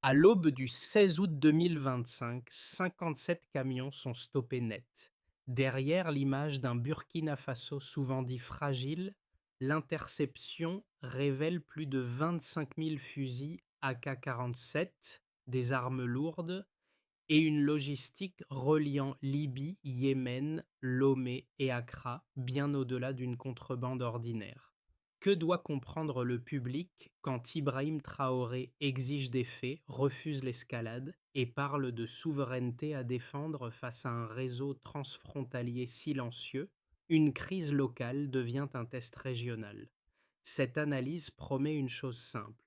À l'aube du 16 août 2025, 57 camions sont stoppés net. Derrière l'image d'un Burkina Faso souvent dit fragile, l'interception révèle plus de 25 000 fusils AK-47, des armes lourdes et une logistique reliant Libye, Yémen, Lomé et Accra, bien au-delà d'une contrebande ordinaire. Que doit comprendre le public quand Ibrahim Traoré exige des faits, refuse l'escalade et parle de souveraineté à défendre face à un réseau transfrontalier silencieux? Une crise locale devient un test régional. Cette analyse promet une chose simple: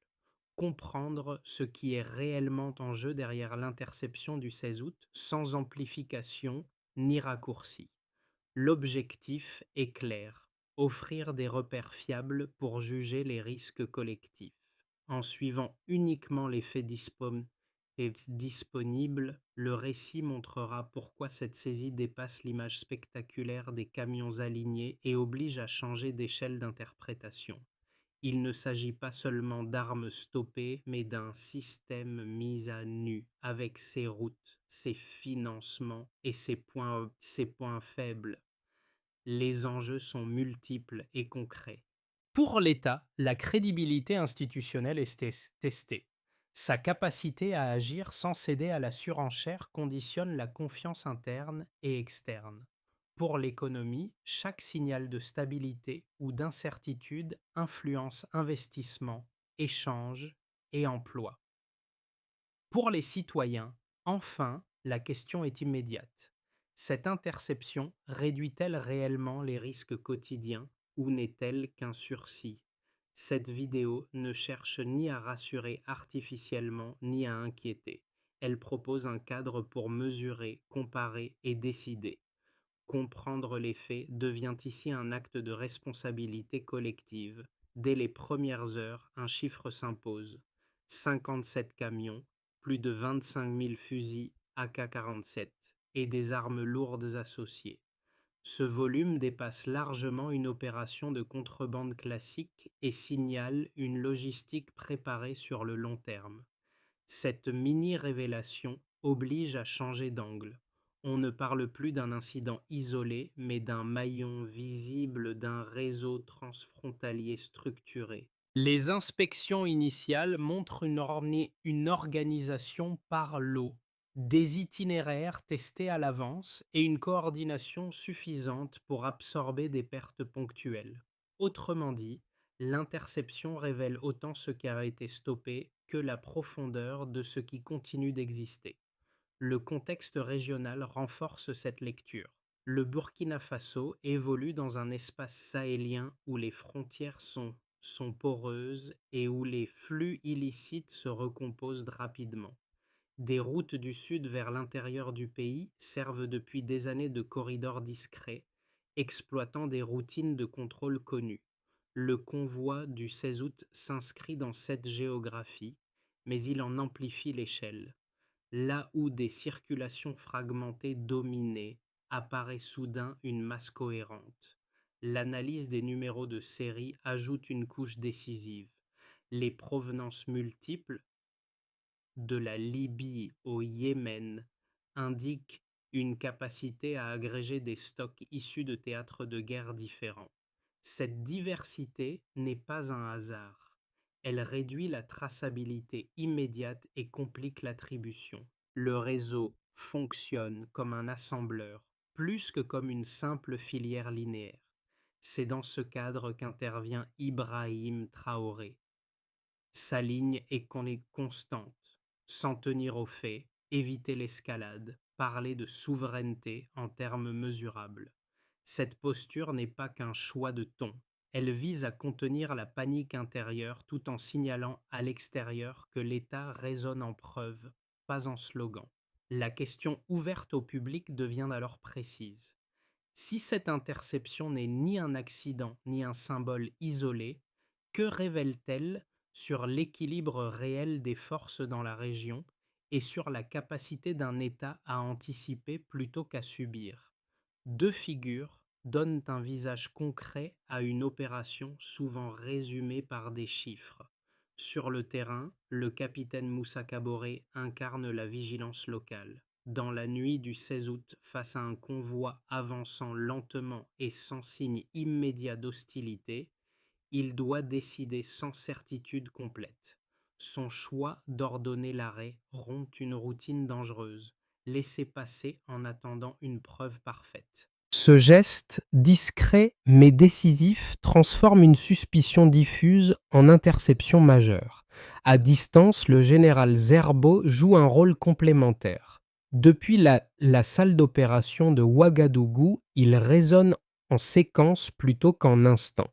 comprendre ce qui est réellement en jeu derrière l'interception du 16 août, sans amplification ni raccourci. L'objectif est clair: offrir des repères fiables pour juger les risques collectifs. En suivant uniquement les faits disponibles, le récit montrera pourquoi cette saisie dépasse l'image spectaculaire des camions alignés et oblige à changer d'échelle d'interprétation. Il ne s'agit pas seulement d'armes stoppées, mais d'un système mis à nu, avec ses routes, ses financements et ses points faibles. Les enjeux sont multiples et concrets. Pour l'État, la crédibilité institutionnelle est testée. Sa capacité à agir sans céder à la surenchère conditionne la confiance interne et externe. Pour l'économie, chaque signal de stabilité ou d'incertitude influence investissement, échanges et emploi. Pour les citoyens, enfin, la question est immédiate. Cette interception réduit-elle réellement les risques quotidiens ou n'est-elle qu'un sursis? Cette vidéo ne cherche ni à rassurer artificiellement ni à inquiéter. Elle propose un cadre pour mesurer, comparer et décider. Comprendre les faits devient ici un acte de responsabilité collective. Dès les premières heures, un chiffre s'impose: 57 camions, plus de 25 000 fusils AK-47 et des armes lourdes associées. Ce volume dépasse largement une opération de contrebande classique et signale une logistique préparée sur le long terme. Cette mini-révélation oblige à changer d'angle. On ne parle plus d'un incident isolé, mais d'un maillon visible d'un réseau transfrontalier structuré. Les inspections initiales montrent une organisation par lot, des itinéraires testés à l'avance et une coordination suffisante pour absorber des pertes ponctuelles. Autrement dit, l'interception révèle autant ce qui a été stoppé que la profondeur de ce qui continue d'exister. Le contexte régional renforce cette lecture. Le Burkina Faso évolue dans un espace sahélien où les frontières sont poreuses et où les flux illicites se recomposent rapidement. Des routes du sud vers l'intérieur du pays servent depuis des années de corridors discrets, exploitant des routines de contrôle connues. Le convoi du 16 août s'inscrit dans cette géographie, mais il en amplifie l'échelle. Là où des circulations fragmentées dominaient, apparaît soudain une masse cohérente. L'analyse des numéros de série ajoute une couche décisive. Les provenances multiples, de la Libye au Yémen, indiquent une capacité à agréger des stocks issus de théâtres de guerre différents. Cette diversité n'est pas un hasard. Elle réduit la traçabilité immédiate et complique l'attribution. Le réseau fonctionne comme un assembleur, plus que comme une simple filière linéaire. C'est dans ce cadre qu'intervient Ibrahim Traoré. Sa ligne est qu'on est constante: s'en tenir aux faits, éviter l'escalade, parler de souveraineté en termes mesurables. Cette posture n'est pas qu'un choix de ton, elle vise à contenir la panique intérieure tout en signalant à l'extérieur que l'État raisonne en preuve, pas en slogan. La question ouverte au public devient alors précise. Si cette interception n'est ni un accident ni un symbole isolé, que révèle-t-elle sur l'équilibre réel des forces dans la région et sur la capacité d'un État à anticiper plutôt qu'à subir? Deux figures donnent un visage concret à une opération souvent résumée par des chiffres. Sur le terrain, le capitaine Moussa Kaboré incarne la vigilance locale. Dans la nuit du 16 août, face à un convoi avançant lentement et sans signe immédiat d'hostilité, il doit décider sans certitude complète. Son choix d'ordonner l'arrêt rompt une routine dangereuse, laisser passer en attendant une preuve parfaite. Ce geste, discret mais décisif, transforme une suspicion diffuse en interception majeure. À distance, le général Zerbo joue un rôle complémentaire. Depuis la salle d'opération de Ouagadougou, il résonne en séquence plutôt qu'en instant.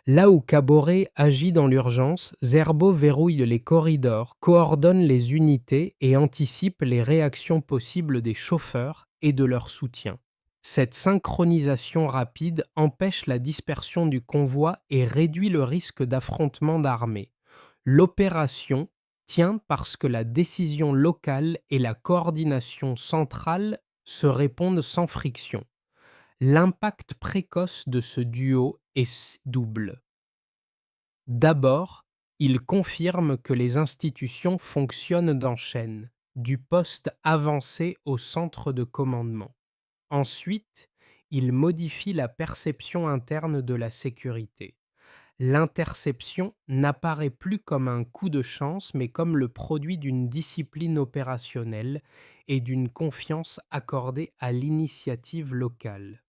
Là où Caboret agit dans l'urgence, Zerbo verrouille les corridors, coordonne les unités et anticipe les réactions possibles des chauffeurs et de leurs soutiens. Cette synchronisation rapide empêche la dispersion du convoi et réduit le risque d'affrontement d'armées. L'opération tient parce que la décision locale et la coordination centrale se répondent sans friction. L'impact précoce de ce duo est double. D'abord, il confirme que les institutions fonctionnent en chaîne, du poste avancé au centre de commandement. Ensuite, il modifie la perception interne de la sécurité. L'interception n'apparaît plus comme un coup de chance, mais comme le produit d'une discipline opérationnelle et d'une confiance accordée à l'initiative locale.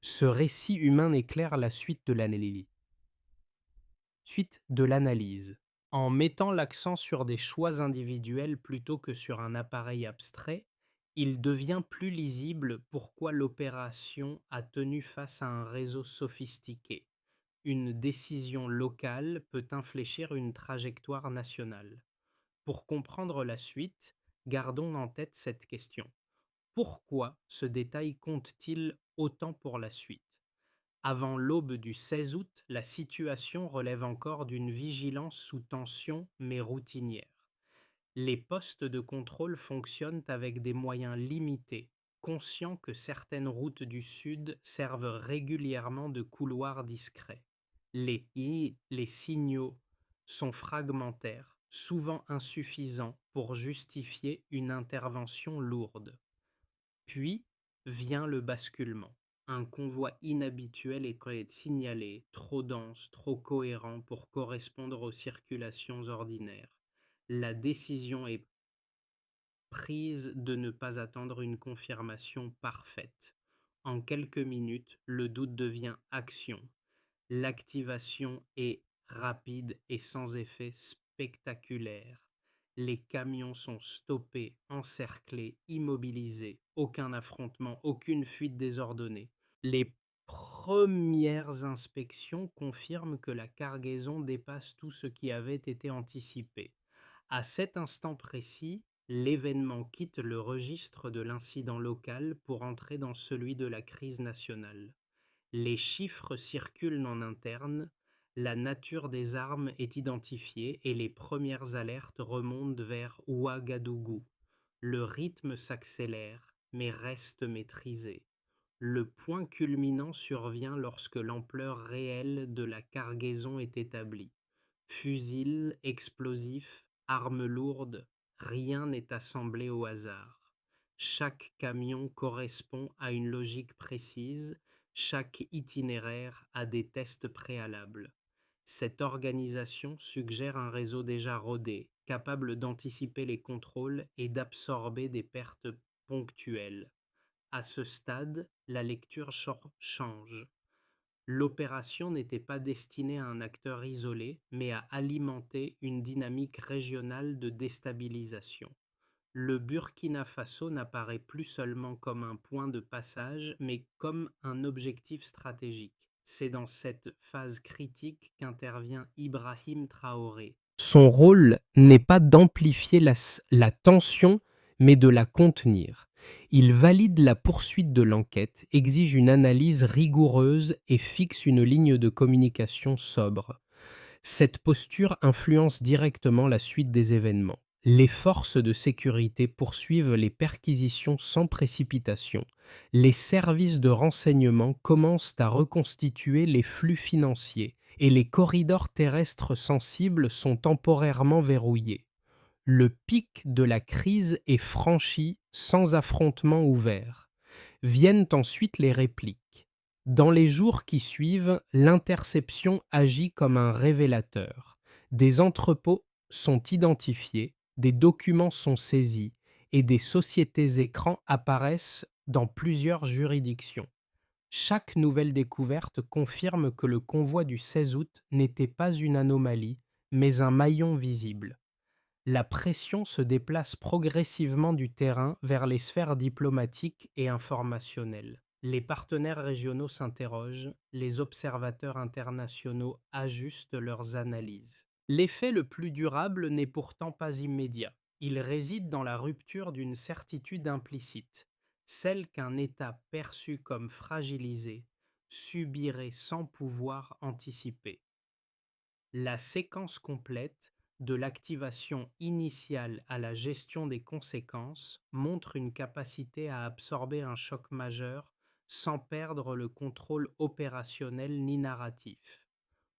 Ce récit humain éclaire la suite de l'analyse. En mettant l'accent sur des choix individuels plutôt que sur un appareil abstrait, il devient plus lisible pourquoi l'opération a tenu face à un réseau sophistiqué. Une décision locale peut infléchir une trajectoire nationale. Pour comprendre la suite, gardons en tête cette question. Pourquoi ce détail compte-t-il autant pour la suite? Avant l'aube du 16 août, la situation relève encore d'une vigilance sous tension mais routinière. Les postes de contrôle fonctionnent avec des moyens limités, conscients que certaines routes du Sud servent régulièrement de couloirs discrets. Les signaux sont fragmentaires, souvent insuffisants pour justifier une intervention lourde. Puis vient le basculement. Un convoi inhabituel est signalé, trop dense, trop cohérent pour correspondre aux circulations ordinaires. La décision est prise de ne pas attendre une confirmation parfaite. En quelques minutes, le doute devient action. L'activation est rapide et sans effet spectaculaire. Les camions sont stoppés, encerclés, immobilisés. Aucun affrontement, aucune fuite désordonnée. Les premières inspections confirment que la cargaison dépasse tout ce qui avait été anticipé. À cet instant précis, l'événement quitte le registre de l'incident local pour entrer dans celui de la crise nationale. Les chiffres circulent en interne, la nature des armes est identifiée et les premières alertes remontent vers Ouagadougou. Le rythme s'accélère, mais reste maîtrisé. Le point culminant survient lorsque l'ampleur réelle de la cargaison est établie. Fusils, explosifs, armes lourdes, rien n'est assemblé au hasard. Chaque camion correspond à une logique précise, chaque itinéraire a des tests préalables. Cette organisation suggère un réseau déjà rodé, capable d'anticiper les contrôles et d'absorber des pertes ponctuelles. À ce stade, la lecture change. L'opération n'était pas destinée à un acteur isolé, mais à alimenter une dynamique régionale de déstabilisation. Le Burkina Faso n'apparaît plus seulement comme un point de passage, mais comme un objectif stratégique. C'est dans cette phase critique qu'intervient Ibrahim Traoré. Son rôle n'est pas d'amplifier la tension, mais de la contenir. Il valide la poursuite de l'enquête, exige une analyse rigoureuse et fixe une ligne de communication sobre. Cette posture influence directement la suite des événements. Les forces de sécurité poursuivent les perquisitions sans précipitation. Les services de renseignement commencent à reconstituer les flux financiers et les corridors terrestres sensibles sont temporairement verrouillés. Le pic de la crise est franchi sans affrontement ouvert. Viennent ensuite les répliques. Dans les jours qui suivent, l'interception agit comme un révélateur. Des entrepôts sont identifiés, des documents sont saisis et des sociétés écrans apparaissent dans plusieurs juridictions. Chaque nouvelle découverte confirme que le convoi du 16 août n'était pas une anomalie, mais un maillon visible. La pression se déplace progressivement du terrain vers les sphères diplomatiques et informationnelles. Les partenaires régionaux s'interrogent, les observateurs internationaux ajustent leurs analyses. L'effet le plus durable n'est pourtant pas immédiat. Il réside dans la rupture d'une certitude implicite, celle qu'un État perçu comme fragilisé subirait sans pouvoir anticiper. La séquence complète, de l'activation initiale à la gestion des conséquences, montre une capacité à absorber un choc majeur sans perdre le contrôle opérationnel ni narratif.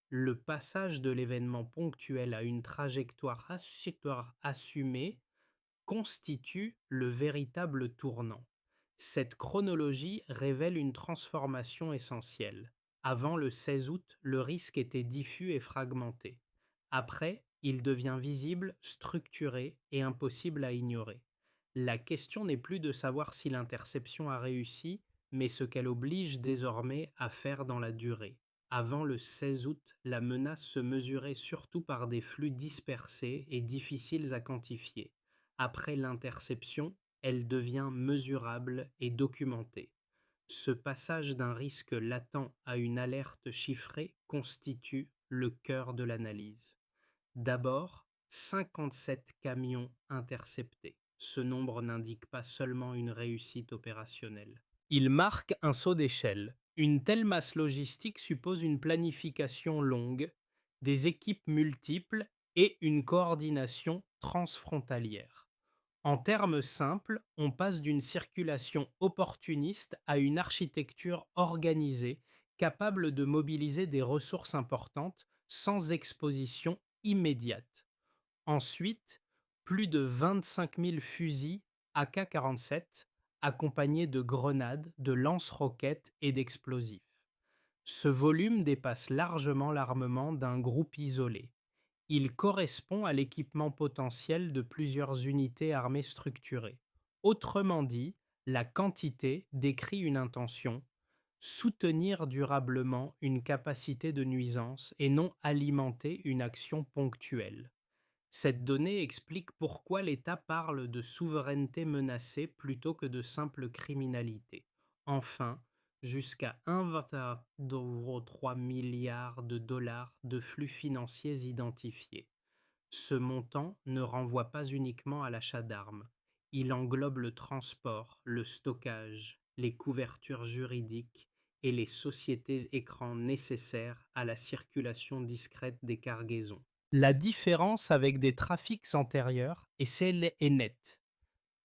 Le passage de l'événement ponctuel à une trajectoire assumée constitue le véritable tournant. Cette chronologie révèle une transformation essentielle. Avant le 16 août, le risque était diffus et fragmenté. Après, il devient visible, structuré et impossible à ignorer. La question n'est plus de savoir si l'interception a réussi, mais ce qu'elle oblige désormais à faire dans la durée. Avant le 16 août, la menace se mesurait surtout par des flux dispersés et difficiles à quantifier. Après l'interception, elle devient mesurable et documentée. Ce passage d'un risque latent à une alerte chiffrée constitue le cœur de l'analyse. D'abord, 57 camions interceptés. Ce nombre n'indique pas seulement une réussite opérationnelle. Il marque un saut d'échelle. Une telle masse logistique suppose une planification longue, des équipes multiples et une coordination transfrontalière. En termes simples, on passe d'une circulation opportuniste à une architecture organisée, capable de mobiliser des ressources importantes sans exposition immédiate. Ensuite, plus de 25 000 fusils AK-47, accompagnés de grenades, de lance-roquettes et d'explosifs. Ce volume dépasse largement l'armement d'un groupe isolé. Il correspond à l'équipement potentiel de plusieurs unités armées structurées. Autrement dit, la quantité décrit une intention, soutenir durablement une capacité de nuisance et non alimenter une action ponctuelle. Cette donnée explique pourquoi l'État parle de souveraineté menacée plutôt que de simple criminalité. Enfin, jusqu'à 1,3 milliard de dollars de flux financiers identifiés. Ce montant ne renvoie pas uniquement à l'achat d'armes. Il englobe le transport, le stockage, les couvertures juridiques et les sociétés écrans nécessaires à la circulation discrète des cargaisons. La différence avec des trafics antérieurs est nette.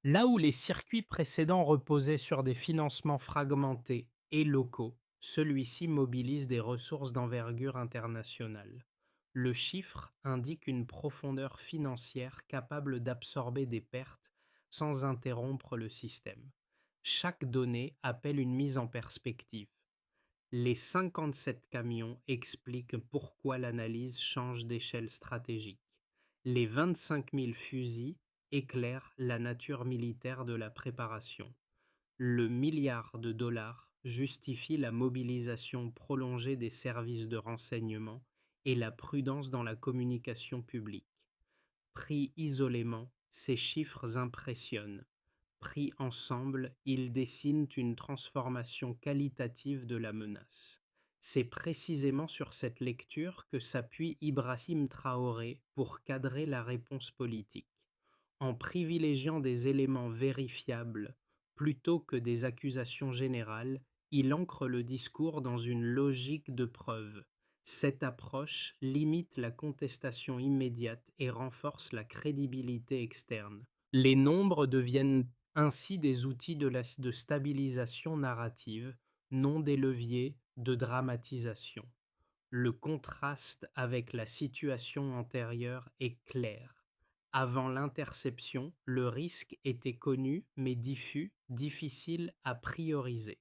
Là où les circuits précédents reposaient sur des financements fragmentés et locaux, celui-ci mobilise des ressources d'envergure internationale. Le chiffre indique une profondeur financière capable d'absorber des pertes sans interrompre le système. Chaque donnée appelle une mise en perspective. Les 57 camions expliquent pourquoi l'analyse change d'échelle stratégique. Les 25 000 fusils éclairent la nature militaire de la préparation. Le milliard de dollars justifie la mobilisation prolongée des services de renseignement et la prudence dans la communication publique. Pris isolément, ces chiffres impressionnent. Pris ensemble, ils dessinent une transformation qualitative de la menace. C'est précisément sur cette lecture que s'appuie Ibrahim Traoré pour cadrer la réponse politique. En privilégiant des éléments vérifiables plutôt que des accusations générales, il ancre le discours dans une logique de preuve. Cette approche limite la contestation immédiate et renforce la crédibilité externe. Les nombres deviennent ainsi des outils de stabilisation narrative, non des leviers de dramatisation. Le contraste avec la situation antérieure est clair. Avant l'interception, le risque était connu mais diffus, difficile à prioriser.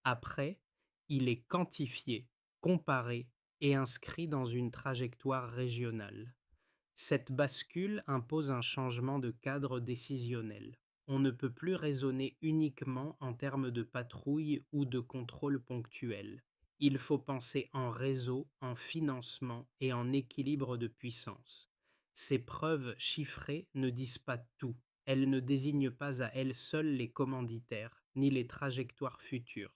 Après, il est quantifié, comparé et inscrit dans une trajectoire régionale. Cette bascule impose un changement de cadre décisionnel. On ne peut plus raisonner uniquement en termes de patrouille ou de contrôle ponctuel. Il faut penser en réseau, en financement et en équilibre de puissance. Ces preuves chiffrées ne disent pas tout. Elles ne désignent pas à elles seules les commanditaires, ni les trajectoires futures,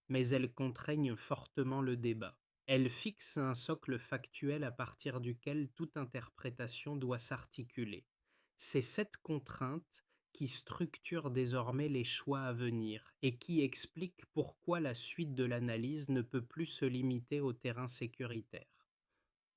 mais elles contraignent fortement le débat. Elle fixe un socle factuel à partir duquel toute interprétation doit s'articuler. C'est cette contrainte qui structure désormais les choix à venir et qui explique pourquoi la suite de l'analyse ne peut plus se limiter au terrain sécuritaire.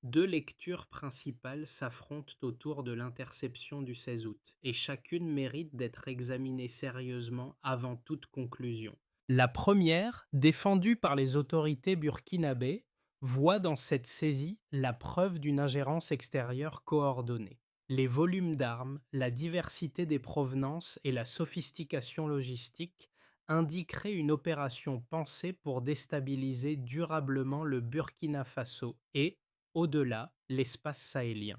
Deux lectures principales s'affrontent autour de l'interception du 16 août, et chacune mérite d'être examinée sérieusement avant toute conclusion. La première, défendue par les autorités burkinabées, voit dans cette saisie la preuve d'une ingérence extérieure coordonnée. Les volumes d'armes, la diversité des provenances et la sophistication logistique indiqueraient une opération pensée pour déstabiliser durablement le Burkina Faso et, au-delà, l'espace sahélien.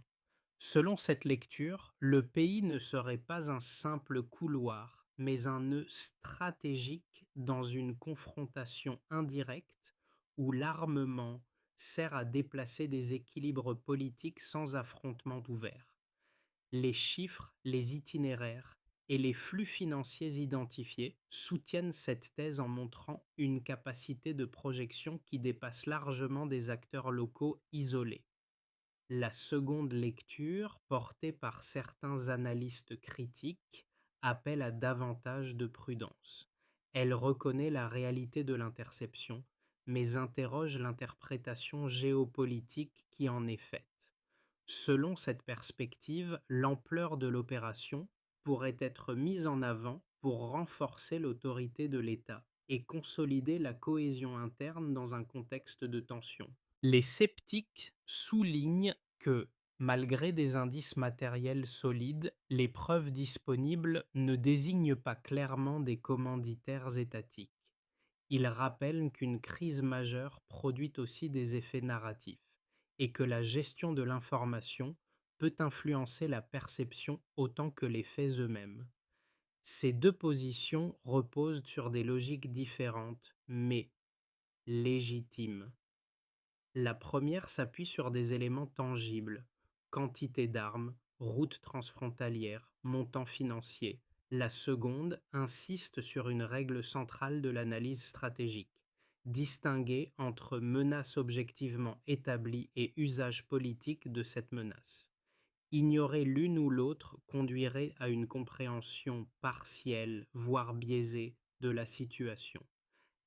Selon cette lecture, le pays ne serait pas un simple couloir, mais un nœud stratégique dans une confrontation indirecte où l'armement sert à déplacer des équilibres politiques sans affrontement ouvert. Les chiffres, les itinéraires et les flux financiers identifiés soutiennent cette thèse en montrant une capacité de projection qui dépasse largement des acteurs locaux isolés. La seconde lecture, portée par certains analystes critiques, appelle à davantage de prudence. Elle reconnaît la réalité de l'interception, mais interroge l'interprétation géopolitique qui en est faite. Selon cette perspective, l'ampleur de l'opération pourrait être mise en avant pour renforcer l'autorité de l'État et consolider la cohésion interne dans un contexte de tension. Les sceptiques soulignent que, malgré des indices matériels solides, les preuves disponibles ne désignent pas clairement des commanditaires étatiques. Ils rappellent qu'une crise majeure produit aussi des effets narratifs et que la gestion de l'information peut influencer la perception autant que les faits eux-mêmes. Ces deux positions reposent sur des logiques différentes, mais légitimes. La première s'appuie sur des éléments tangibles: quantité d'armes, routes transfrontalières, montants financiers. La seconde insiste sur une règle centrale de l'analyse stratégique: distinguer entre menace objectivement établie et usage politique de cette menace. Ignorer l'une ou l'autre conduirait à une compréhension partielle, voire biaisée, de la situation.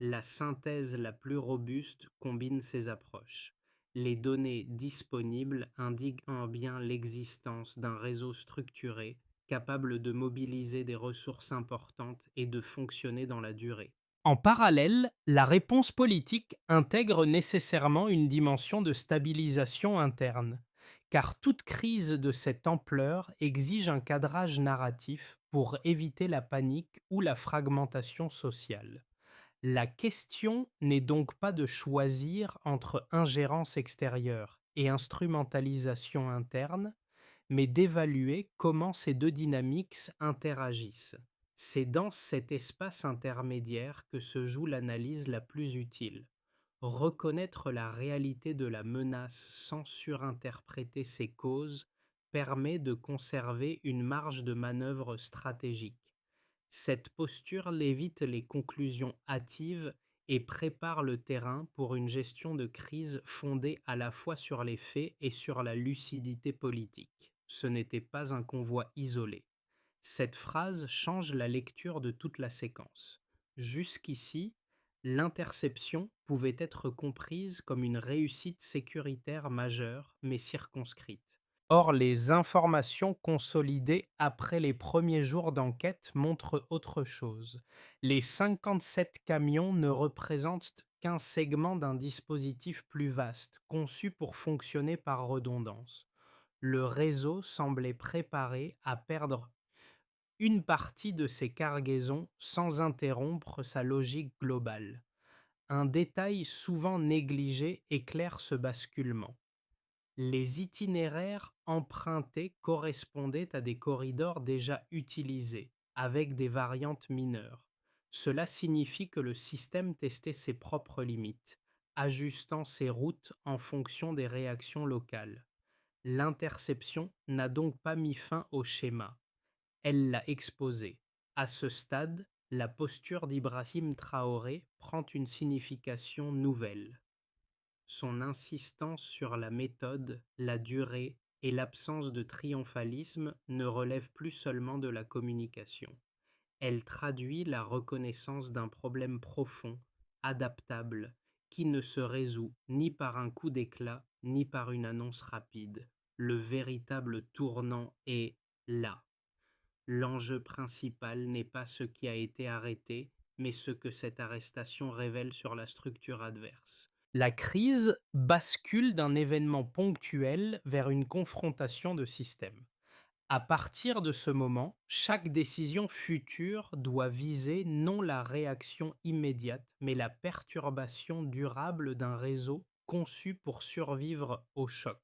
La synthèse la plus robuste combine ces approches. Les données disponibles indiquent bien l'existence d'un réseau structuré capable de mobiliser des ressources importantes et de fonctionner dans la durée. En parallèle, la réponse politique intègre nécessairement une dimension de stabilisation interne, car toute crise de cette ampleur exige un cadrage narratif pour éviter la panique ou la fragmentation sociale. La question n'est donc pas de choisir entre ingérence extérieure et instrumentalisation interne, mais d'évaluer comment ces deux dynamiques interagissent. C'est dans cet espace intermédiaire que se joue l'analyse la plus utile. Reconnaître la réalité de la menace sans surinterpréter ses causes permet de conserver une marge de manœuvre stratégique. Cette posture évite les conclusions hâtives et prépare le terrain pour une gestion de crise fondée à la fois sur les faits et sur la lucidité politique. Ce n'était pas un convoi isolé. Cette phrase change la lecture de toute la séquence. Jusqu'ici, l'interception pouvait être comprise comme une réussite sécuritaire majeure, mais circonscrite. Or, les informations consolidées après les premiers jours d'enquête montrent autre chose. Les 57 camions ne représentent qu'un segment d'un dispositif plus vaste, conçu pour fonctionner par redondance. Le réseau semblait préparé à perdre une partie de ses cargaisons sans interrompre sa logique globale. Un détail souvent négligé éclaire ce basculement. Les itinéraires empruntés correspondaient à des corridors déjà utilisés, avec des variantes mineures. Cela signifie que le système testait ses propres limites, ajustant ses routes en fonction des réactions locales. L'interception n'a donc pas mis fin au schéma, elle l'a exposé. À ce stade, la posture d'Ibrahim Traoré prend une signification nouvelle. Son insistance sur la méthode, la durée et l'absence de triomphalisme ne relève plus seulement de la communication. Elle traduit la reconnaissance d'un problème profond, adaptable, qui ne se résout ni par un coup d'éclat, ni par une annonce rapide. Le véritable tournant est là. L'enjeu principal n'est pas ce qui a été arrêté, mais ce que cette arrestation révèle sur la structure adverse. La crise bascule d'un événement ponctuel vers une confrontation de systèmes. À partir de ce moment, chaque décision future doit viser non la réaction immédiate, mais la perturbation durable d'un réseau conçu pour survivre au choc.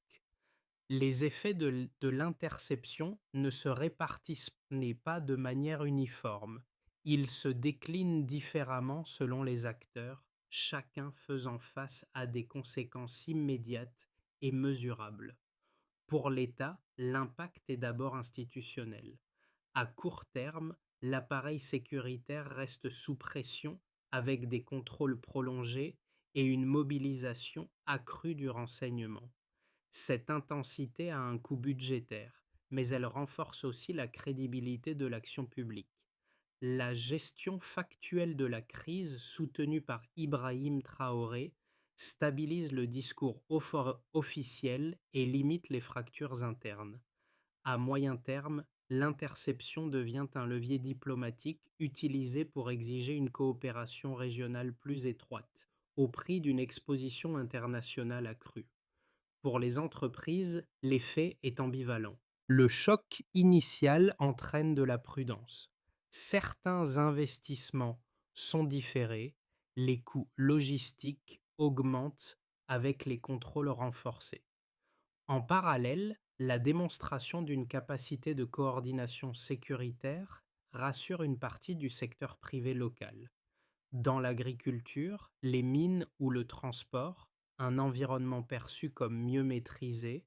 Les effets de l'interception ne se répartissent pas de manière uniforme. Ils se déclinent différemment selon les acteurs, chacun faisant face à des conséquences immédiates et mesurables. Pour l'État, l'impact est d'abord institutionnel. À court terme, l'appareil sécuritaire reste sous pression avec des contrôles prolongés et une mobilisation accrue du renseignement. Cette intensité a un coût budgétaire, mais elle renforce aussi la crédibilité de l'action publique. La gestion factuelle de la crise, soutenue par Ibrahim Traoré, stabilise le discours officiel et limite les fractures internes. À moyen terme, l'interception devient un levier diplomatique utilisé pour exiger une coopération régionale plus étroite, au prix d'une exposition internationale accrue. Pour les entreprises, l'effet est ambivalent. Le choc initial entraîne de la prudence. Certains investissements sont différés, les coûts logistiques augmentent avec les contrôles renforcés. En parallèle, la démonstration d'une capacité de coordination sécuritaire rassure une partie du secteur privé local. Dans l'agriculture, les mines ou le transport, un environnement perçu comme mieux maîtrisé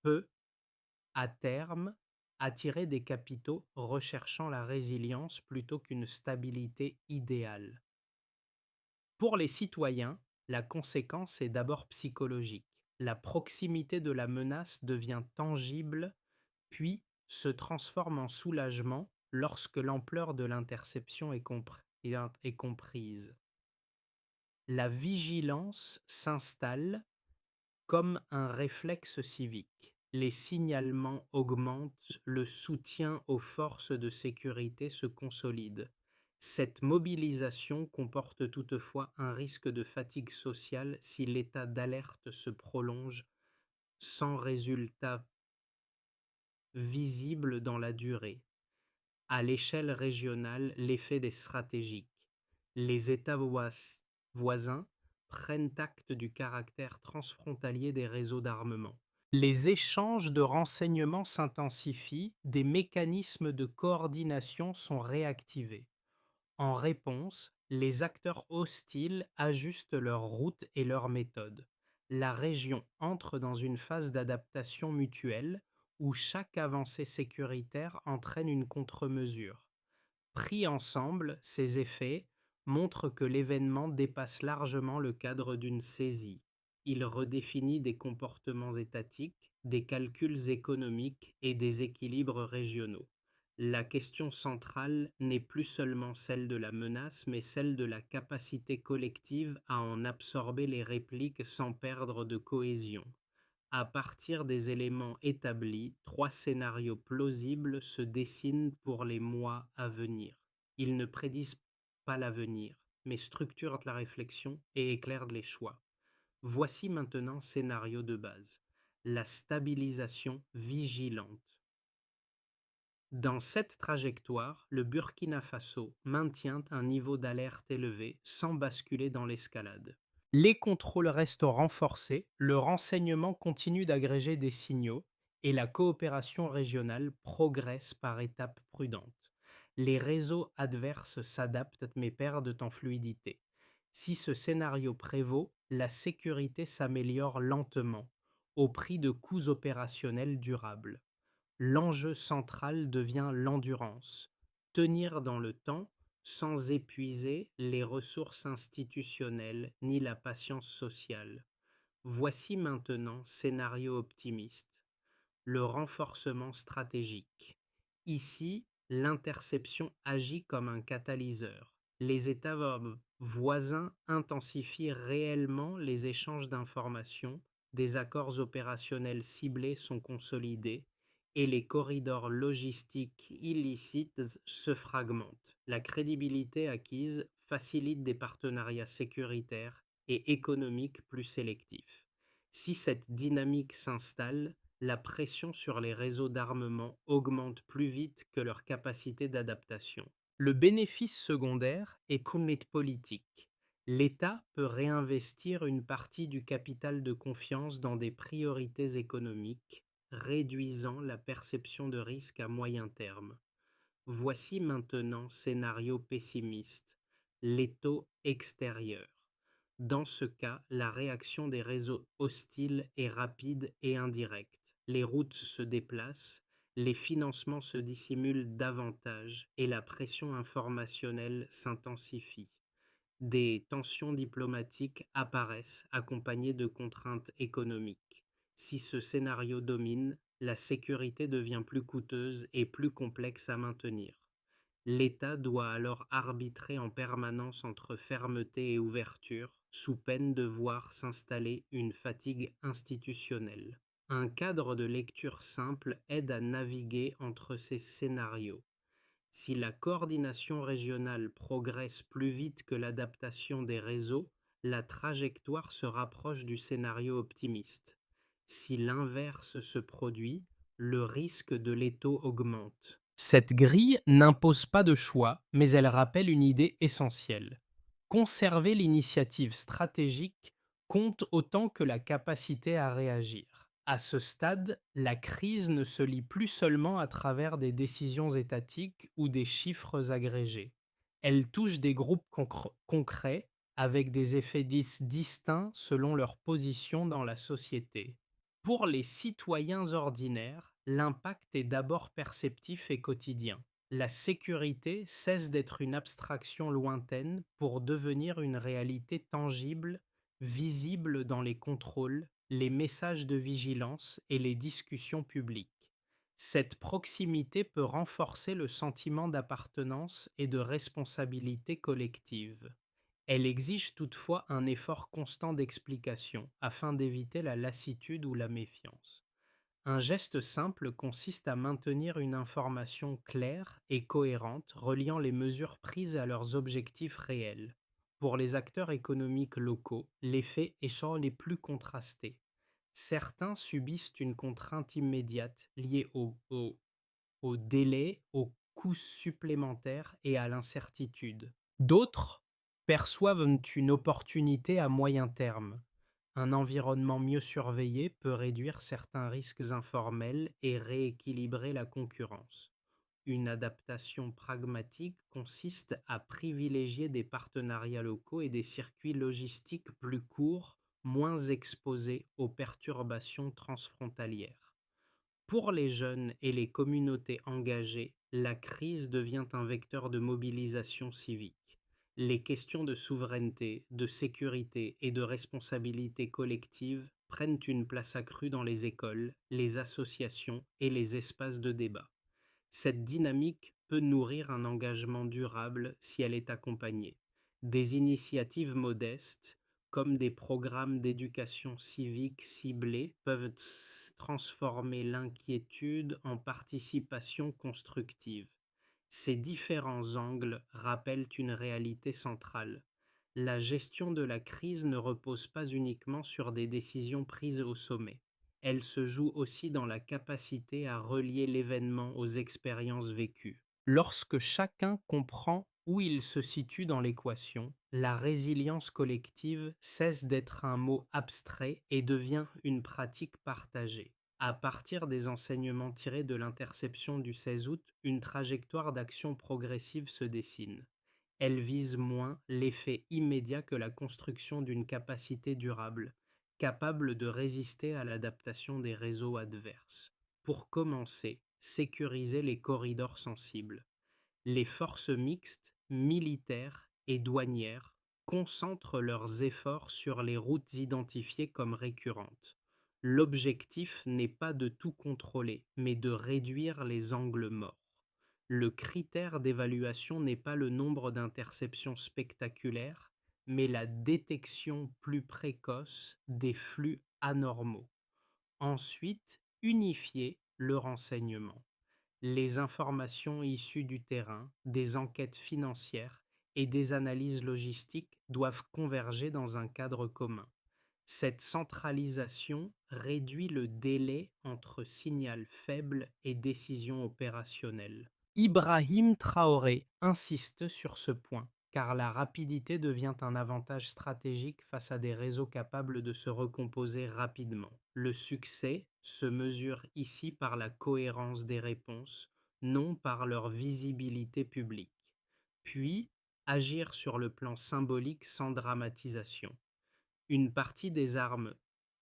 peut, à terme, attirer des capitaux recherchant la résilience plutôt qu'une stabilité idéale. Pour les citoyens, la conséquence est d'abord psychologique. La proximité de la menace devient tangible, puis se transforme en soulagement lorsque l'ampleur de l'interception est comprise. La vigilance s'installe comme un réflexe civique. Les signalements augmentent, le soutien aux forces de sécurité se consolide. Cette mobilisation comporte toutefois un risque de fatigue sociale si l'état d'alerte se prolonge sans résultat visible dans la durée. À l'échelle régionale, l'effet est stratégique. Les États voisins prennent acte du caractère transfrontalier des réseaux d'armement. Les échanges de renseignements s'intensifient, des mécanismes de coordination sont réactivés. En réponse, les acteurs hostiles ajustent leurs routes et leurs méthodes. La région entre dans une phase d'adaptation mutuelle où chaque avancée sécuritaire entraîne une contre-mesure. Pris ensemble, ces effets montrent que l'événement dépasse largement le cadre d'une saisie. Il redéfinit des comportements étatiques, des calculs économiques et des équilibres régionaux. La question centrale n'est plus seulement celle de la menace, mais celle de la capacité collective à en absorber les répliques sans perdre de cohésion. À partir des éléments établis, trois scénarios plausibles se dessinent pour les mois à venir. Ils ne prédisent pas l'avenir, mais structurent la réflexion et éclairent les choix. Voici maintenant scénario de base. La stabilisation vigilante. Dans cette trajectoire, le Burkina Faso maintient un niveau d'alerte élevé sans basculer dans l'escalade. Les contrôles restent renforcés, le renseignement continue d'agréger des signaux et la coopération régionale progresse par étapes prudentes. Les réseaux adverses s'adaptent mais perdent en fluidité. Si ce scénario prévaut, la sécurité s'améliore lentement, au prix de coûts opérationnels durables. L'enjeu central devient l'endurance, tenir dans le temps sans épuiser les ressources institutionnelles ni la patience sociale. Voici maintenant scénario optimiste, le renforcement stratégique. Ici, l'interception agit comme un catalyseur. Les États voisins intensifient réellement les échanges d'informations, des accords opérationnels ciblés sont consolidés et les corridors logistiques illicites se fragmentent. La crédibilité acquise facilite des partenariats sécuritaires et économiques plus sélectifs. Si cette dynamique s'installe, la pression sur les réseaux d'armement augmente plus vite que leur capacité d'adaptation. Le bénéfice secondaire est politique. L'État peut réinvestir une partie du capital de confiance dans des priorités économiques, réduisant la perception de risque à moyen terme. Voici maintenant scénario pessimiste, l'étau extérieur. Dans ce cas, la réaction des réseaux hostiles est rapide et indirecte. Les routes se déplacent, les financements se dissimulent davantage et la pression informationnelle s'intensifie. Des tensions diplomatiques apparaissent accompagnées de contraintes économiques. Si ce scénario domine, la sécurité devient plus coûteuse et plus complexe à maintenir. L'État doit alors arbitrer en permanence entre fermeté et ouverture, sous peine de voir s'installer une fatigue institutionnelle. Un cadre de lecture simple aide à naviguer entre ces scénarios. Si la coordination régionale progresse plus vite que l'adaptation des réseaux, la trajectoire se rapproche du scénario optimiste. Si l'inverse se produit, le risque de l'étau augmente. Cette grille n'impose pas de choix, mais elle rappelle une idée essentielle. Conserver l'initiative stratégique compte autant que la capacité à réagir. À ce stade, la crise ne se lit plus seulement à travers des décisions étatiques ou des chiffres agrégés. Elle touche des groupes concrets avec des effets distincts selon leur position dans la société. Pour les citoyens ordinaires, l'impact est d'abord perceptif et quotidien. La sécurité cesse d'être une abstraction lointaine pour devenir une réalité tangible, visible dans les contrôles, les messages de vigilance et les discussions publiques. Cette proximité peut renforcer le sentiment d'appartenance et de responsabilité collective. Elle exige toutefois un effort constant d'explication afin d'éviter la lassitude ou la méfiance. Un geste simple consiste à maintenir une information claire et cohérente reliant les mesures prises à leurs objectifs réels. Pour les acteurs économiques locaux, l'effet est sans les plus contrastés. Certains subissent une contrainte immédiate liée au délai, aux coûts supplémentaires et à l'incertitude. D'autres perçoivent une opportunité à moyen terme. Un environnement mieux surveillé peut réduire certains risques informels et rééquilibrer la concurrence. Une adaptation pragmatique consiste à privilégier des partenariats locaux et des circuits logistiques plus courts, moins exposés aux perturbations transfrontalières. Pour les jeunes et les communautés engagées, la crise devient un vecteur de mobilisation civique. Les questions de souveraineté, de sécurité et de responsabilité collective prennent une place accrue dans les écoles, les associations et les espaces de débat. Cette dynamique peut nourrir un engagement durable si elle est accompagnée. Des initiatives modestes, comme des programmes d'éducation civique ciblés, peuvent transformer l'inquiétude en participation constructive. Ces différents angles rappellent une réalité centrale. La gestion de la crise ne repose pas uniquement sur des décisions prises au sommet. Elle se joue aussi dans la capacité à relier l'événement aux expériences vécues. Lorsque chacun comprend où il se situe dans l'équation, la résilience collective cesse d'être un mot abstrait et devient une pratique partagée. À partir des enseignements tirés de l'interception du 16 août, une trajectoire d'action progressive se dessine. Elle vise moins l'effet immédiat que la construction d'une capacité durable, capable de résister à l'adaptation des réseaux adverses. Pour commencer, sécuriser les corridors sensibles. Les forces mixtes, militaires et douanières concentrent leurs efforts sur les routes identifiées comme récurrentes. L'objectif n'est pas de tout contrôler, mais de réduire les angles morts. Le critère d'évaluation n'est pas le nombre d'interceptions spectaculaires, mais la détection plus précoce des flux anormaux. Ensuite, unifier le renseignement. Les informations issues du terrain, des enquêtes financières et des analyses logistiques doivent converger dans un cadre commun. Cette centralisation réduit le délai entre signal faible et décision opérationnelle. Ibrahim Traoré insiste sur ce point, car la rapidité devient un avantage stratégique face à des réseaux capables de se recomposer rapidement. Le succès se mesure ici par la cohérence des réponses, non par leur visibilité publique. Puis, agir sur le plan symbolique sans dramatisation. Une partie des armes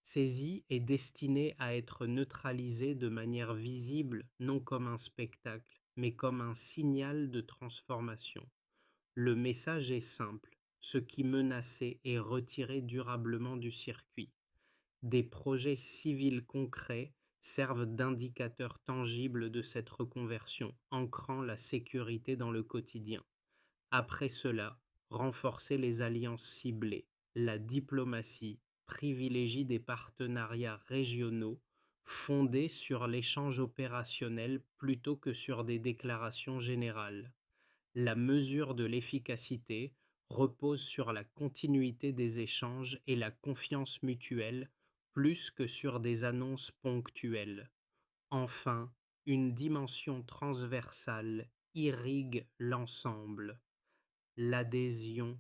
saisies est destinée à être neutralisée de manière visible, non comme un spectacle, mais comme un signal de transformation. Le message est simple, ce qui menaçait est retiré durablement du circuit. Des projets civils concrets servent d'indicateurs tangibles de cette reconversion, ancrant la sécurité dans le quotidien. Après cela, renforcer les alliances ciblées. La diplomatie privilégie des partenariats régionaux fondés sur l'échange opérationnel plutôt que sur des déclarations générales. La mesure de l'efficacité repose sur la continuité des échanges et la confiance mutuelle plus que sur des annonces ponctuelles. Enfin, une dimension transversale irrigue l'ensemble, l'adhésion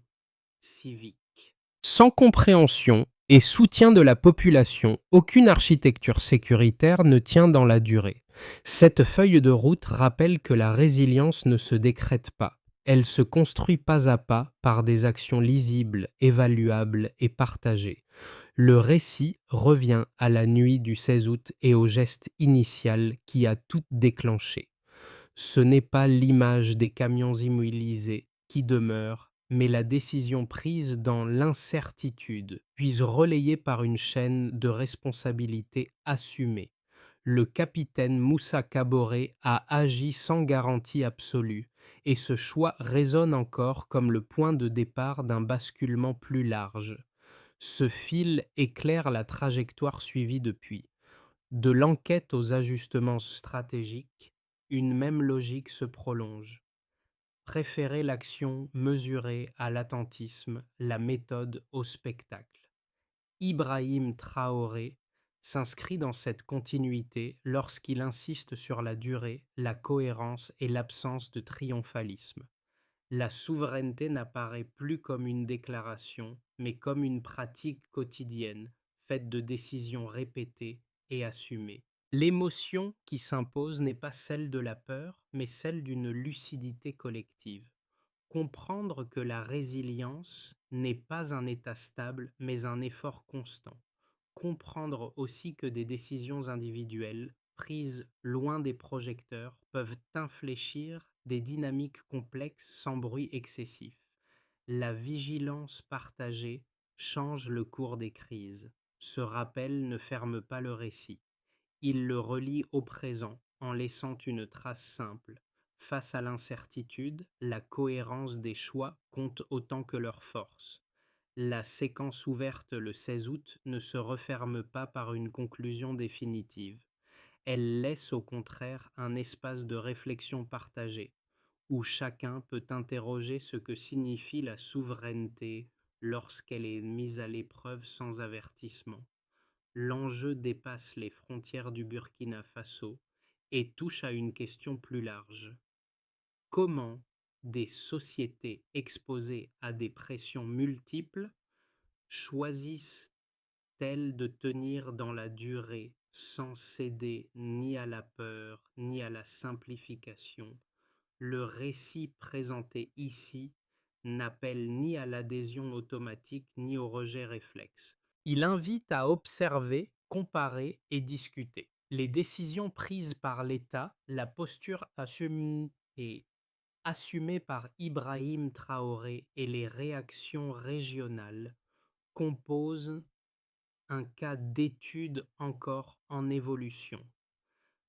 civique. Sans compréhension et soutien de la population, aucune architecture sécuritaire ne tient dans la durée. Cette feuille de route rappelle que la résilience ne se décrète pas. Elle se construit pas à pas par des actions lisibles, évaluables et partagées. Le récit revient à la nuit du 16 août et au geste initial qui a tout déclenché. Ce n'est pas l'image des camions immobilisés qui demeure, mais la décision prise dans l'incertitude, puis relayée par une chaîne de responsabilité assumée. Le capitaine Moussa Kaboré a agi sans garantie absolue, et ce choix résonne encore comme le point de départ d'un basculement plus large. Ce fil éclaire la trajectoire suivie depuis. De l'enquête aux ajustements stratégiques, une même logique se prolonge. Préférer l'action mesurée à l'attentisme, la méthode au spectacle. Ibrahim Traoré s'inscrit dans cette continuité lorsqu'il insiste sur la durée, la cohérence et l'absence de triomphalisme. La souveraineté n'apparaît plus comme une déclaration, mais comme une pratique quotidienne, faite de décisions répétées et assumées. L'émotion qui s'impose n'est pas celle de la peur, mais celle d'une lucidité collective. Comprendre que la résilience n'est pas un état stable, mais un effort constant. Comprendre aussi que des décisions individuelles, prises loin des projecteurs, peuvent infléchir des dynamiques complexes sans bruit excessif. La vigilance partagée change le cours des crises. Ce rappel ne ferme pas le récit. Il le relie au présent en laissant une trace simple. Face à l'incertitude, la cohérence des choix compte autant que leur force. La séquence ouverte le 16 août ne se referme pas par une conclusion définitive. Elle laisse au contraire un espace de réflexion partagée, où chacun peut interroger ce que signifie la souveraineté lorsqu'elle est mise à l'épreuve sans avertissement. L'enjeu dépasse les frontières du Burkina Faso et touche à une question plus large. Comment des sociétés exposées à des pressions multiples choisissent-elles de tenir dans la durée sans céder ni à la peur ni à la simplification? Le récit présenté ici n'appelle ni à l'adhésion automatique ni au rejet réflexe. Il invite à observer, comparer et discuter. Les décisions prises par l'État, la posture assumée par Ibrahim Traoré et les réactions régionales composent un cas d'étude encore en évolution.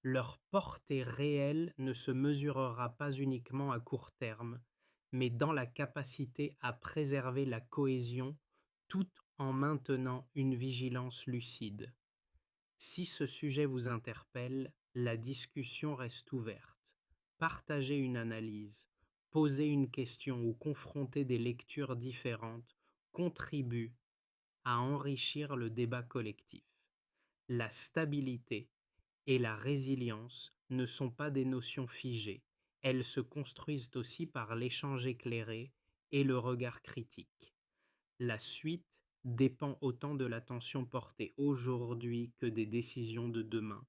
Leur portée réelle ne se mesurera pas uniquement à court terme, mais dans la capacité à préserver la cohésion tout en maintenant une vigilance lucide. Si ce sujet vous interpelle, la discussion reste ouverte. Partager une analyse, poser une question ou confronter des lectures différentes contribue à enrichir le débat collectif. La stabilité et la résilience ne sont pas des notions figées, elles se construisent aussi par l'échange éclairé et le regard critique. La suite dépend autant de l'attention portée aujourd'hui que des décisions de demain.